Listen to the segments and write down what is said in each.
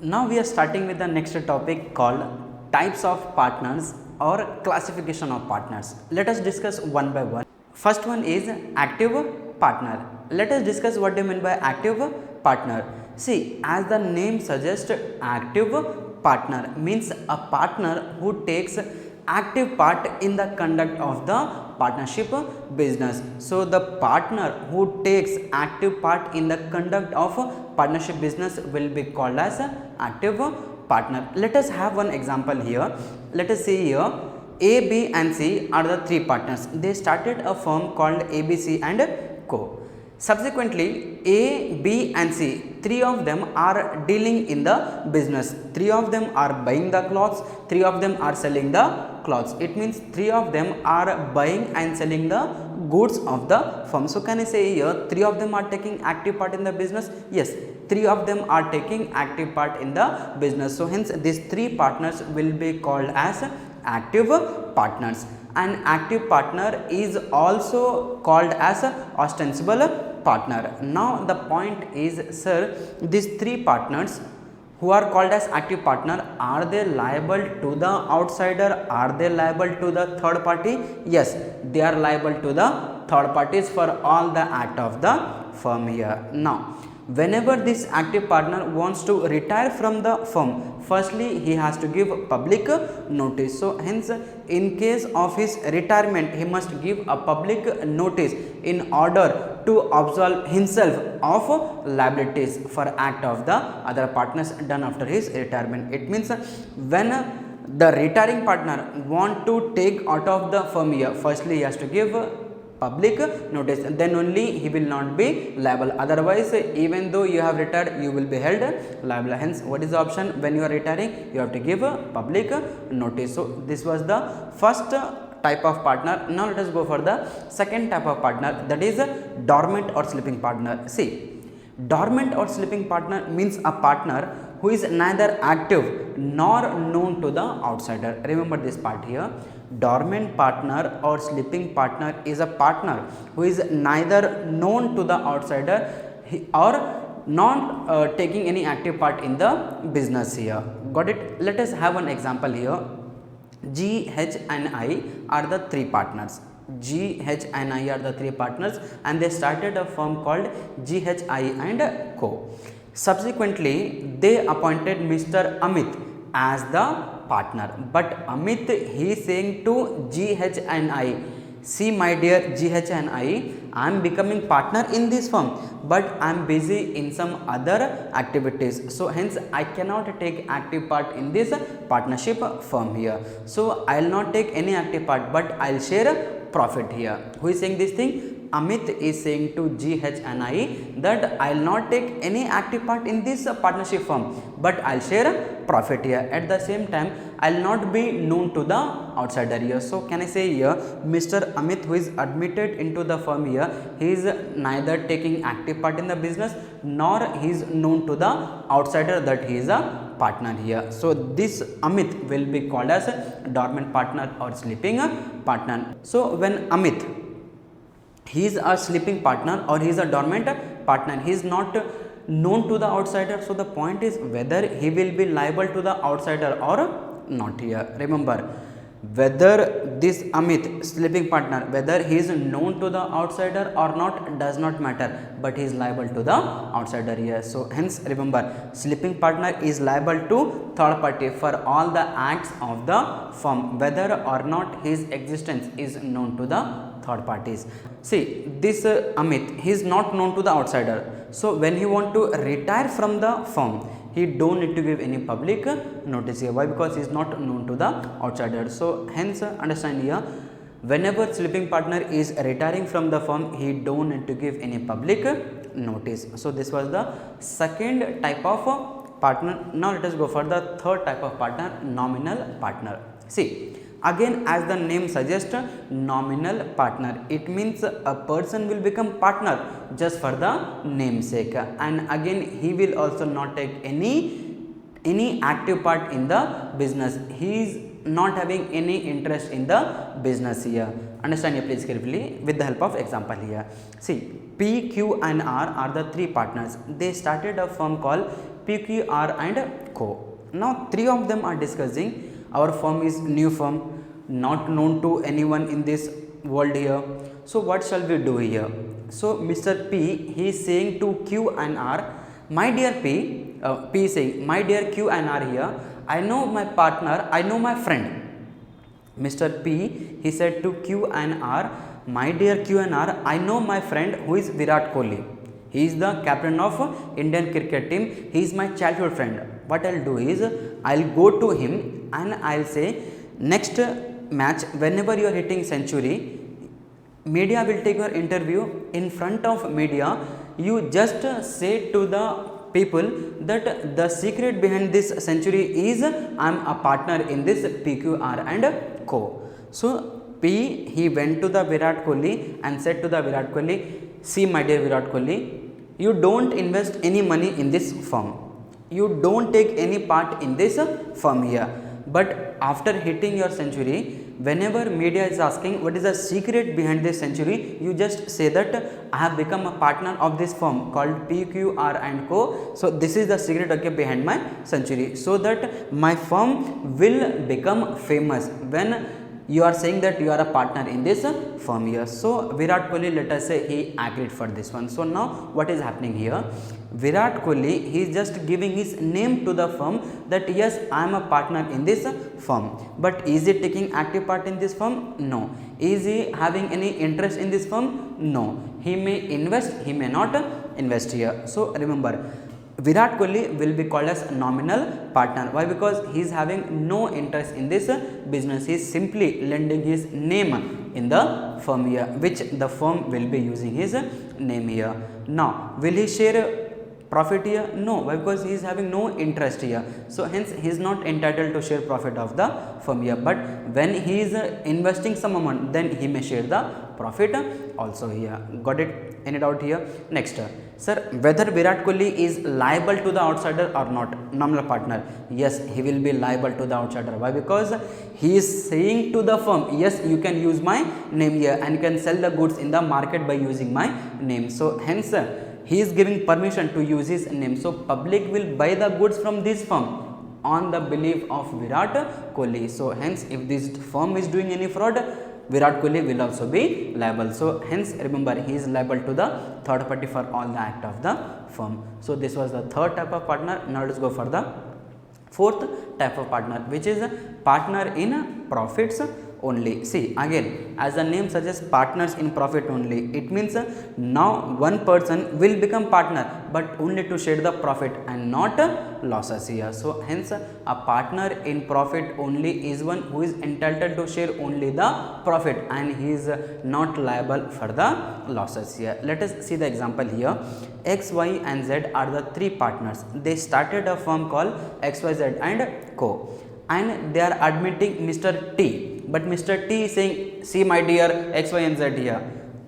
Now we are starting with the next topic called types of partners or classification of partners. Let us discuss one by one. First one is active partner. Let us discuss what do you mean by active partner. See, as the name suggests, active partner means a partner who takes active part in the conduct of the partnership business. So the partner who takes active part in the conduct of partnership business will be called as active partner. Let us have one example here. Let us see here, A, B and C are the three partners. They started a firm called ABC and Co. Subsequently, A, B and C, three of them are dealing in the business. Three of them are buying the clothes, three of them are selling the clothes. It means three of them are buying and selling the goods of the firm. So can I say here, three of them are taking active part in the business? Yes, three of them are taking active part in the business. So hence these three partners will be called as active partners. An active partner is also called as ostensible partner. Now the point is, sir, these three partners who are called as active partner, are they liable to the outsider? Are they liable to the third party? Yes, they are liable to the third parties for all the act of the firm here. Now whenever this active partner wants to retire from the firm, firstly he has to give public notice. So hence in case of his retirement, he must give a public notice in order to absolve himself of liabilities for act of the other partners done after his retirement. It means when the retiring partner want to take out of the firm here, firstly he has to give public notice, then only he will not be liable. Otherwise, even though you have retired, you will be held liable. Hence, what is the option? When you are retiring, you have to give a public notice. So this was the first type of partner. Now let us go for the second type of partner, that is dormant or sleeping partner. See, dormant or sleeping partner means a partner who is neither active nor known to the outsider. Remember this part here. Dormant partner or sleeping partner is a partner who is neither known to the outsider or not taking any active part in the business here. Got it? Let us have an example here. G, H and I are the three partners. G, H and I are the three partners, and they started a firm called GHI and Co. Subsequently, they appointed Mr. Amit as the partner, but Amit, he is saying to GH and I, see my dear GH and I am becoming partner in this firm, but I am busy in some other activities. So hence I cannot take active part in this partnership firm here. So I will not take any active part, but I will share profit here. Who is saying this thing? Amit is saying to GH and I that I will not take any active part in this partnership firm, but I will share profit here. At the same time, I will not be known to the outsider here. So can I say here, Mr. Amit, who is admitted into the firm here, he is neither taking active part in the business nor he is known to the outsider that he is a partner here. So this Amit will be called as a dormant partner or sleeping partner. So when Amit, he is a sleeping partner or he is a dormant partner, he is not known to the outsider. So the point is whether he will be liable to the outsider or not here. Remember, whether this Amit, sleeping partner, whether he is known to the outsider or not does not matter, but he is liable to the outsider here. So hence remember, sleeping partner is liable to third party for all the acts of the firm, whether or not his existence is known to the third parties. See, this Amit, he is not known to the outsider. So when he want to retire from the firm, he don't need to give any public notice here. Why? Because he is not known to the outsider. So hence understand here, whenever sleeping partner is retiring from the firm, he don't need to give any public notice. So this was the second type of partner. Now let us go for the third type of partner, nominal partner. See, again, as the name suggests, nominal partner, it means a person will become partner just for the namesake, and again he will also not take any active part in the business. He is not having any interest in the business here. Understand here please carefully with the help of example here. See, P, Q and R are the three partners. They started a firm called PQR and Co. Now three of them are discussing our firm is new firm, not known to anyone in this world here. So what shall we do here? So Mr. P, he is saying to Q and R, my dear P is saying, my dear Q and R here, I know my partner, I know my friend. Mr. P, he said to Q and R, my dear Q and R, I know my friend who is Virat Kohli. He is the captain of Indian cricket team. He is my childhood friend. What I'll do is, I'll go to him and I'll say, next match, whenever you are hitting century, media will take your interview. In front of media, you just say to the people that the secret behind this century is I am a partner in this PQR and Co. So P, he went to the Virat Kohli and said to the Virat Kohli, see my dear Virat Kohli, you don't invest any money in this firm. You don't take any part in this firm here. But after hitting your century, whenever media is asking what is the secret behind this century, you just say that I have become a partner of this firm called PQR and Co. So this is the secret, okay, behind my century, so that my firm will become famous when you are saying that you are a partner in this firm here. So Virat Kohli, let us say he agreed for this one. So now what is happening here? Virat Kohli, he is just giving his name to the firm that yes, I am a partner in this firm. But is he taking active part in this firm? No. Is he having any interest in this firm? No. He may invest, he may not invest here. So remember, Virat Kohli will be called as nominal partner. Why? Because he is having no interest in this business. He is simply lending his name in the firm here, which the firm will be using his name here. Now, will he share profit here? No. Why? Because he is having no interest here. So hence he is not entitled to share profit of the firm here. But when he is investing some amount, then he may share the profit also here. Got it? Any doubt here? Next, sir, whether Virat Kohli is liable to the outsider or not, nominal partner, yes, he will be liable to the outsider. Why? Because he is saying to the firm, yes, you can use my name here and you can sell the goods in the market by using my name. So hence he is giving permission to use his name. So public will buy the goods from this firm on the belief of Virat Kohli. So hence if this firm is doing any fraud, Virat Kohli will also be liable. So hence remember, he is liable to the third party for all the act of the firm. So this was the third type of partner. Now let's go for the fourth type of partner, which is partner in profits only. See, again, as the name suggests, partners in profit only, it means now one person will become partner but only to share the profit and not losses here. So hence a partner in profit only is one who is entitled to share only the profit and he is not liable for the losses here. Let us see the example here. X, Y and Z are the three partners. They started a firm called XYZ and Co. and they are admitting Mr. T. But Mr. T is saying, see my dear X, Y and Z here,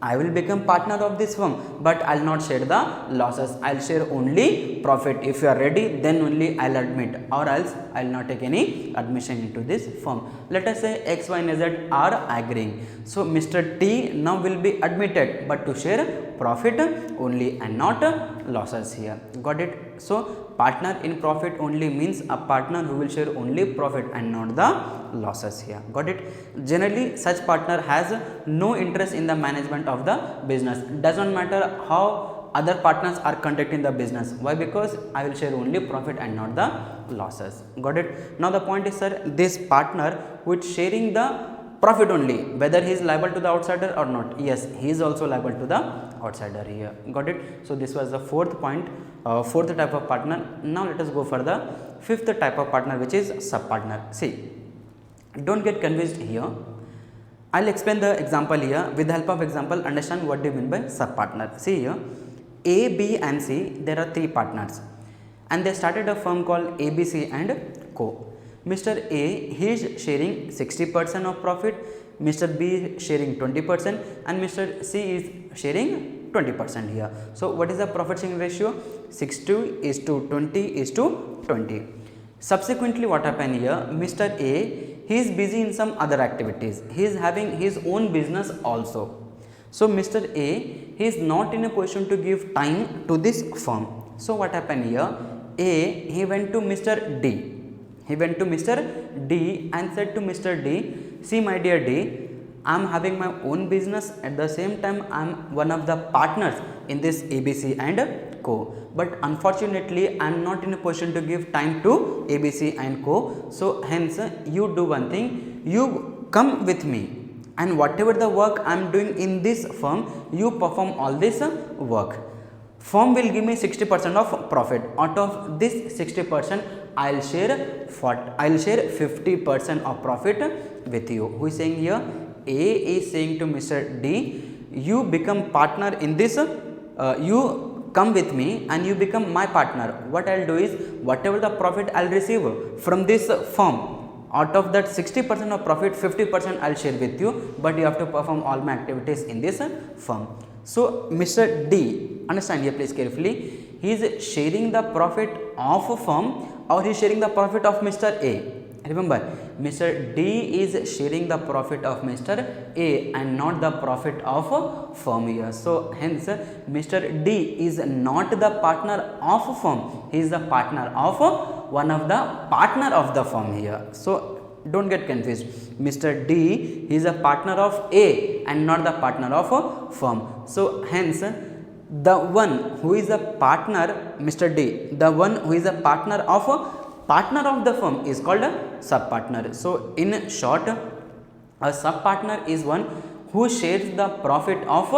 I will become partner of this firm, but I will not share the losses. I will share only profit. If you are ready, then only I will admit, or else I will not take any admission into this firm. Let us say X, Y and Z are agreeing. So Mr. T now will be admitted, but to share profit only and not losses here. Got it? So partner in profit only means a partner who will share only profit and not the losses here. Got it? Generally such partner has no interest in the management of the business. Does not matter how other partners are conducting the business. Why? Because I will share only profit and not the losses. Got it? Now the point is, sir, this partner who is sharing the profit only, whether he is liable to the outsider or not, yes, he is also liable to the outsider here. Got it? So this was the fourth point, fourth type of partner. Now let us go for the fifth type of partner, which is sub partner. See, don't get confused here. I'll explain the example here. With the help of example, understand what do you mean by sub partner. See here, A, B and C, there are three partners and they started a firm called ABC and Co. Mr. A, he is sharing 60% of profit, Mr. B sharing 20% and Mr. C is sharing 20% here. So what is the profit sharing ratio? 60:20 is to 20. Subsequently what happened here, Mr. A, he is busy in some other activities. He is having his own business also. So Mr. A, he is not in a position to give time to this firm. So what happened here, A, he went to Mr. D. He went to Mr. D and said to Mr. D, see my dear D, I am having my own business, at the same time I am one of the partners in this ABC and Co. But unfortunately I am not in a position to give time to ABC and Co. So hence you do one thing, you come with me and whatever the work I am doing in this firm, you perform all this work. Firm will give me 60% of profit. Out of this 60%, I'll share 50% of profit with you. Who is saying here? A is saying to Mr. D, you become partner in this, you come with me and you become my partner. What I'll do is, whatever the profit I'll receive from this firm, out of that 60% of profit, 50% I'll share with you, but you have to perform all my activities in this firm. So Mr. D, understand here please carefully, he is sharing the profit of a firm or he is sharing the profit of Mr. A. Remember, Mr. D is sharing the profit of Mr. A and not the profit of a firm here. So hence Mr. D is not the partner of a firm, he is the partner of one of the partner of the firm here. So don't get confused. Mr. D is a partner of A and not the partner of a firm. So hence the one who is a partner, Mr. D, the one who is a partner of the firm is called a sub-partner. So in short, a sub-partner is one who shares the profit of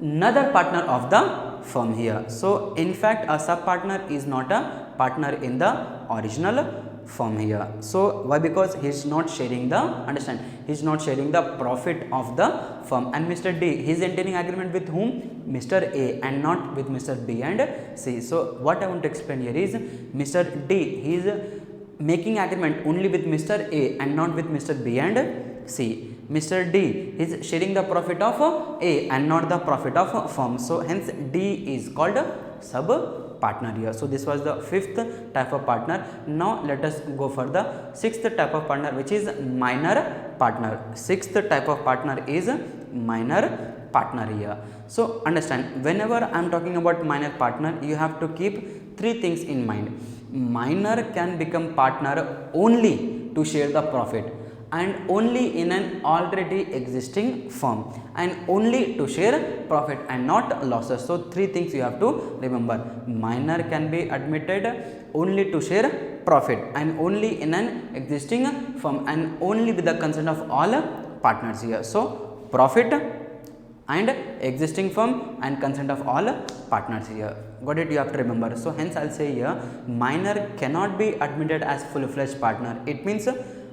another partner of the firm here. So in fact, a sub-partner is not a partner in the original firm here. So why? Because he is not sharing the, understand, he is not sharing the profit of the firm. And Mr. D, he is entering agreement with whom? Mr. A and not with Mr. B and C. So what I want to explain here is, Mr. D, he is making agreement only with Mr. A and not with Mr. B and C. Mr. D is sharing the profit of A and not the profit of firm. So hence D is called sub partner here. So this was the fifth type of partner. Now let us go for the sixth type of partner, which is minor partner. Sixth type of partner is minor partner here. So understand, whenever I am talking about minor partner, you have to keep three things in mind. Minor can become partner only to share the profit and only in an already existing firm and only to share profit and not losses. So three things you have to remember. Minor can be admitted only to share profit and only in an existing firm and only with the consent of all partners here. So profit and existing firm and consent of all partners here. Got it? You have to remember. So hence I'll say here, minor cannot be admitted as full-fledged partner. It means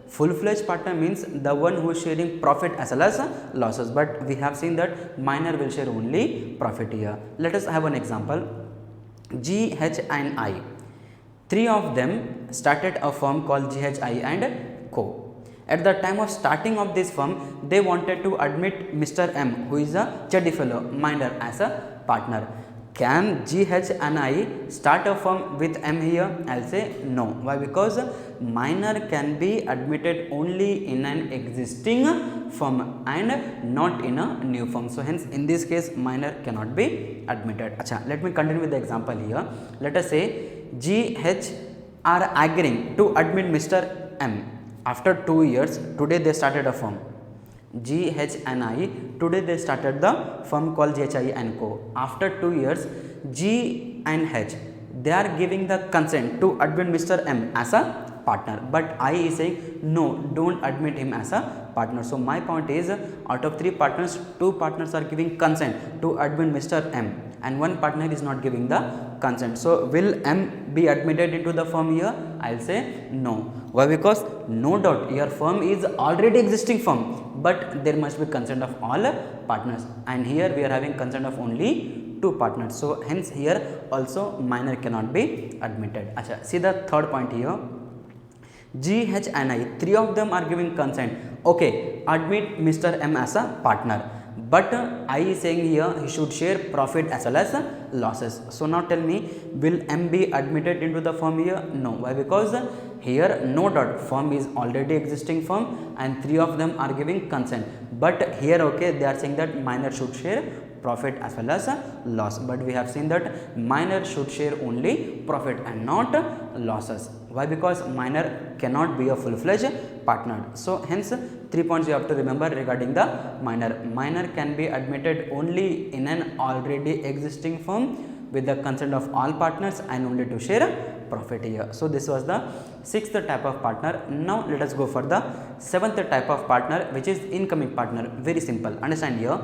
full-fledged partner means the one who is sharing profit as well as losses, but we have seen that minor will share only profit here. Let us have an example. G, H and I, three of them started a firm called GHI and Co. At the time of starting of this firm, they wanted to admit Mr. M, who is a chuddy fellow, minor, as a partner. Can GH and I start a firm with M here? I'll say no. Why? Because minor can be admitted only in an existing firm and not in a new firm. So hence in this case minor cannot be admitted. Achha, let me continue with the example here. Let us say GH are agreeing to admit Mr. M. After 2 years, today they started a firm. GH and I, today they started the firm called GHI and Co. After 2 years, G and H, they are giving the consent to admit Mr. M as a partner, but I is saying no, don't admit him as a partner. So my point is, out of 3 partners, 2 partners are giving consent to admit Mr. M and 1 partner is not giving the consent. So will M be admitted into the firm here? I'll say no. Why? Because no doubt your firm is already existing firm, but there must be consent of all partners, and here we are having consent of only 2 partners. So hence here also minor cannot be admitted. Achha, see the third point here. G, H and I, 3 of them are giving consent. Okay, admit Mr. M as a partner. But I is saying here he should share profit as well as losses. So now tell me, will M be admitted into the firm here? No. Why? Because here no doubt firm is already existing firm and 3 of them are giving consent. But here okay, they are saying that minor should share profit as well as loss, but we have seen that minor should share only profit and not losses. Why? Because minor cannot be a full-fledged partner. So hence 3 points you have to remember regarding the minor. Minor can be admitted only in an already existing firm with the consent of all partners and only to share profit here. So this was the 6th type of partner. Now let us go for the 7th type of partner, which is incoming partner. Very simple. Understand here,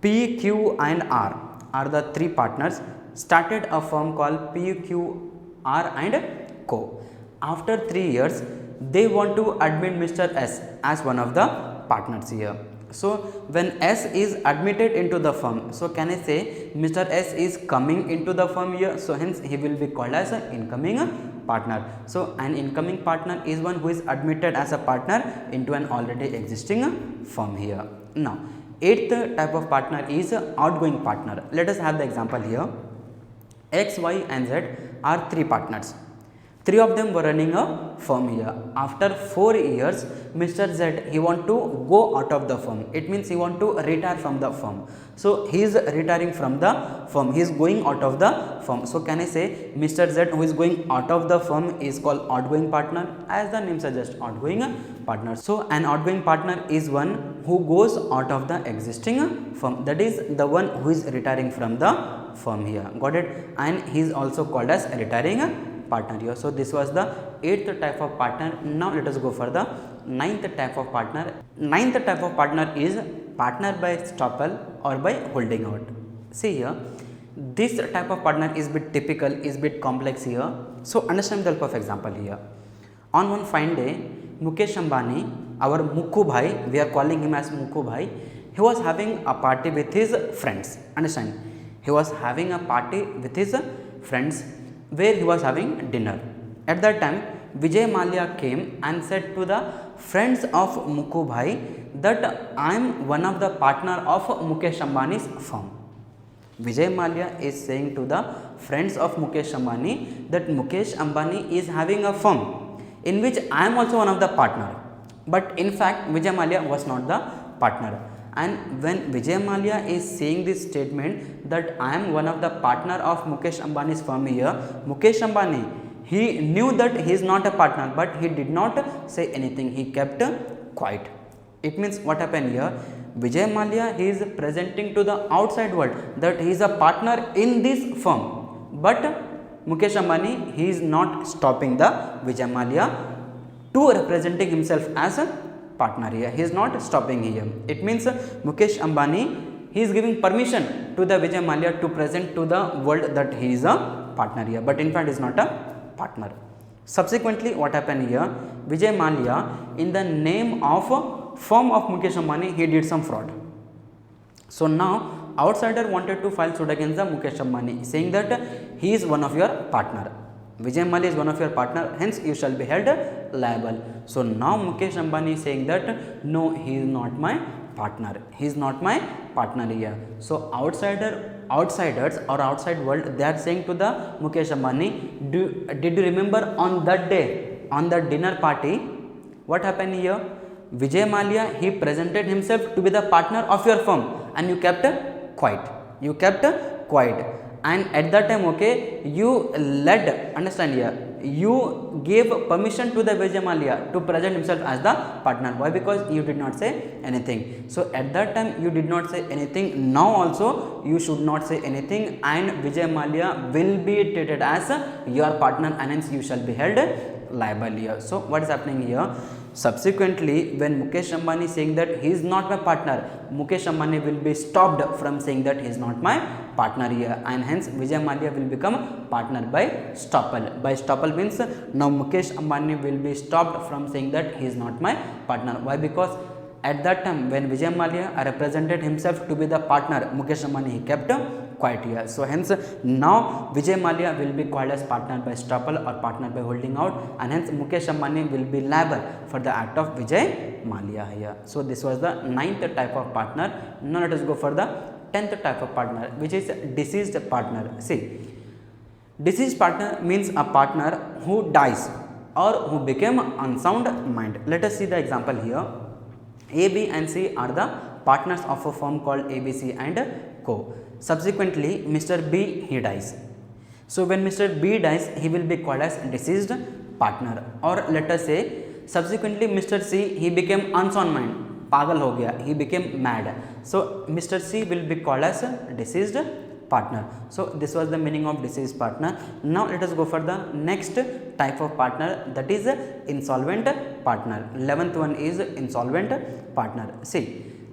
P, Q and R are the 3 partners started a firm called P, Q, R and Co. After 3 years they want to admit Mr. S as one of the partners here. So when S is admitted into the firm, so can I say Mr. S is coming into the firm here, so hence he will be called as an incoming partner. So an incoming partner is one who is admitted as a partner into an already existing firm here. Now 8th type of partner is outgoing partner. Let us have the example here. X, Y and Z are 3 partners. 3 of them were running a firm here. After 4 years, Mr. Z, he want to go out of the firm. It means he want to retire from the firm. So he is retiring from the firm. He is going out of the firm. So can I say Mr. Z who is going out of the firm is called outgoing partner, as the name suggests, outgoing partner. So an outgoing partner is one who goes out of the existing firm. That is the one who is retiring from the firm here. Got it? And he is also called as retiring partner here. So this was the 8th type of partner. Now let us go for the 9th type of partner. 9th type of partner is partner by estoppel or by holding out. See here, this type of partner is bit typical, is bit complex here. So understand the help of example here. On one fine day, Mukesh Ambani, our Mukku Bhai, we are calling him as Mukku Bhai, he was having a party with his friends. Understand? He was having a party with his friends where he was having dinner. At that time, Vijay Mallya came and said to the friends of Mukku Bhai that I am one of the partner of Mukesh Ambani's firm. Vijay Mallya is saying to the friends of Mukesh Ambani that Mukesh Ambani is having a firm in which I am also one of the partner. But in fact, Vijay Mallya was not the partner. And when Vijay Mallya is saying this statement that I am one of the partner of Mukesh Ambani's firm here, Mukesh Ambani, he knew that he is not a partner, but he did not say anything. He kept quiet. It means what happened here? Vijay Mallya, he is presenting to the outside world that he is a partner in this firm, but Mukesh Ambani, he is not stopping the Vijay Mallya to representing himself as a partner here. He is not stopping here. It means Mukesh Ambani, he is giving permission to the Vijay Mallya to present to the world that he is a partner here, but in fact is not a partner. Subsequently, what happened here? Vijay Mallya, in the name of firm of Mukesh Ambani, he did some fraud. So now outsider wanted to file suit against the Mukesh Ambani, saying that he is one of your partner. Vijay Mallya is one of your partner, hence you shall be held liable. So now Mukesh Ambani is saying that no, he is not my partner. He is not my partner here. So outsiders or outside world, they are saying to the Mukesh Ambani, did you remember on that day, on the dinner party, what happened here? Vijay Mallya, he presented himself to be the partner of your firm and you kept quiet. You kept quiet. And at that time, okay, you led, understand here, you gave permission to the Vijay Mallya to present himself as the partner. Why? Because you did not say anything. So at that time you did not say anything. Now also you should not say anything, and Vijay Mallya will be treated as your partner, and hence you shall be held liable here. So what is happening here? Subsequently, when Mukesh Ambani is saying that he is not my partner, Mukesh Ambani will be stopped from saying that he is not my partner here, and hence Vijay Mallya will become partner by estoppel. By estoppel means now Mukesh Ambani will be stopped from saying that he is not my partner. Why? Because at that time when Vijay Mallya represented himself to be the partner, Mukesh Ambani, he kept quiet here. So hence now Vijay Mallya will be called as partner by estoppel or partner by holding out, and hence Mukesh Ambani will be liable for the act of Vijay Mallya here. So this was the 9th type of partner. Now let us go for the 10th type of partner, which is deceased partner. See, deceased partner means a partner who dies or who became unsound mind. Let us see the example here. A, B and C are the partners of a firm called ABC and co. Subsequently, Mr. B, he dies. So when Mr. B dies, he will be called as deceased partner. Or let us say subsequently Mr. C, he became unsound mind, पागल हो गया, he became mad. So Mr. C will be called as deceased partner. So this was the meaning of deceased partner. Now let us go for the next type of partner, that is insolvent partner. 11th one is insolvent partner. See,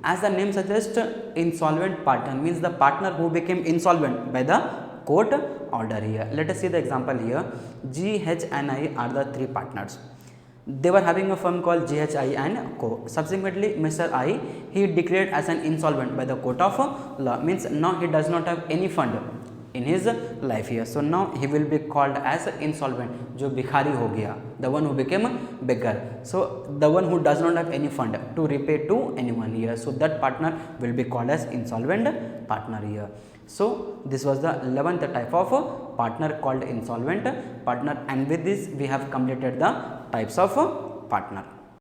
as the name suggests, insolvent partner means the partner who became insolvent by the court order. Here let us see the example. Here G, H and I are the three partners. They were having a firm called GHI and Co. Subsequently, Mr. I, he declared as an insolvent by the court of law, means now he does not have any fund in his life here. So now he will be called as insolvent, जो भिखारी हो गया, the one who became a beggar. So the one who does not have any fund to repay to anyone here. So that partner will be called as insolvent partner here. So this was the 11th type of partner called insolvent partner, and with this we have completed the types of partner.